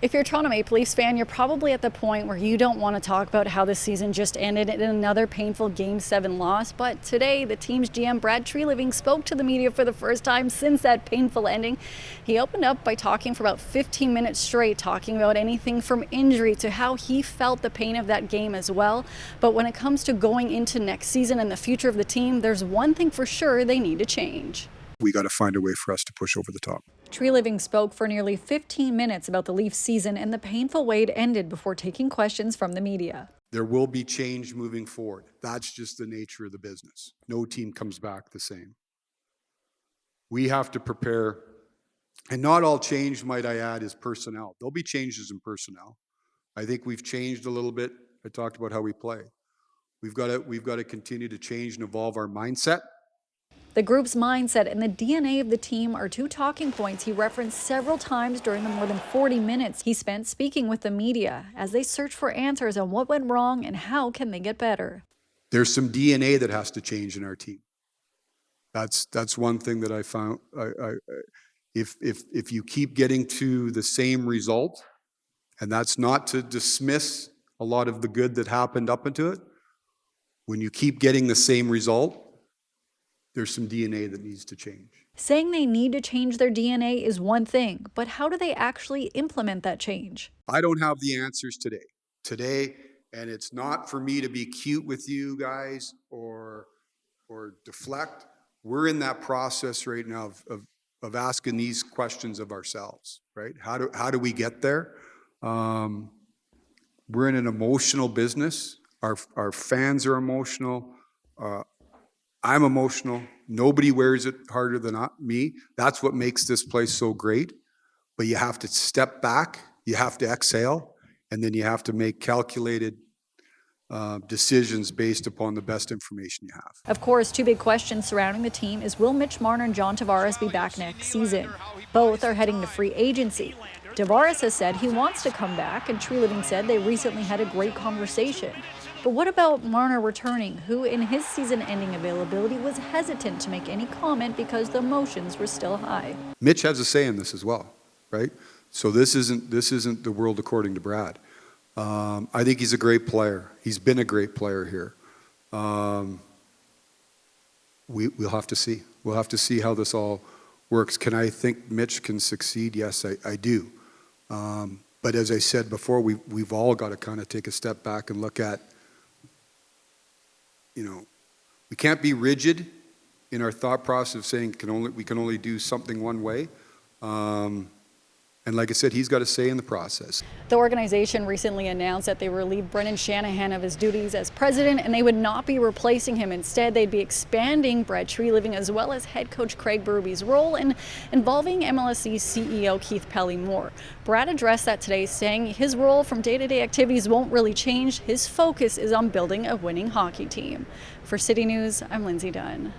If you're a Toronto Maple Leafs fan, you're probably at the point where you don't want to talk about how the season just ended in another painful Game 7 loss. But today, the team's GM, Brad Treliving, spoke to the media for the first time since that painful ending. He opened up by talking for about 15 minutes straight, talking about anything from injury to how he felt the pain of that game as well. But when it comes to going into next season and the future of the team, there's one thing for sure they need to change. We got to find a way for us to push over the top. Treliving spoke for nearly 15 minutes about the Leafs season and the painful way it ended before taking questions from the media. There will be change moving forward. That's just the nature of the business. No team comes back the same. We have to prepare, and not all change, might I add, is personnel. There'll be changes in personnel. I think we've changed a little bit. I talked about how we play. We've got to continue to change and evolve our mindset. The group's mindset and the DNA of the team are two talking points he referenced several times during the more than 40 minutes he spent speaking with the media as they search for answers on what went wrong and how can they get better. There's some DNA that has to change in our team. That's one thing that I found. If you keep getting to the same result, and that's not to dismiss a lot of the good that happened up into it, when you keep getting the same result, there's some DNA that needs to change. Saying they need to change their DNA is one thing, but how do they actually implement that change? I don't have the answers today, and it's not for me to be cute with you guys or deflect. We're in that process right now of asking these questions of ourselves, right? How do we get there? We're in an emotional business. Our fans are emotional. I'm emotional. Nobody wears it harder than me. That's what makes this place so great. But you have to step back, you have to exhale, and then you have to make calculated decisions based upon the best information you have. Of course, two big questions surrounding the team is will Mitch Marner and John Tavares be back next season? Both are heading to free agency. Tavares has said he wants to come back, and Treliving said they recently had a great conversation. But what about Marner returning, who in his season-ending availability was hesitant to make any comment because the emotions were still high? Mitch has a say in this as well, right? So this isn't the world according to Brad. I think he's a great player. He's been a great player here. We'll have to see. We'll have to see how this all works. Can I think Mitch can succeed? Yes, I do. But as I said before, we've all got to kind of take a step back and look at, we can't be rigid in our thought process of saying we can only do something one way. And like I said, he's got a say in the process. The organization recently announced that they relieved Brendan Shanahan of his duties as president, and they would not be replacing him. Instead, they'd be expanding Brad Treliving as well as head coach Craig Berube's role and involving MLSE CEO Keith Pelly-Moore. Brad addressed that today, saying his role from day-to-day activities won't really change. His focus is on building a winning hockey team. For City News, I'm Lindsay Dunn.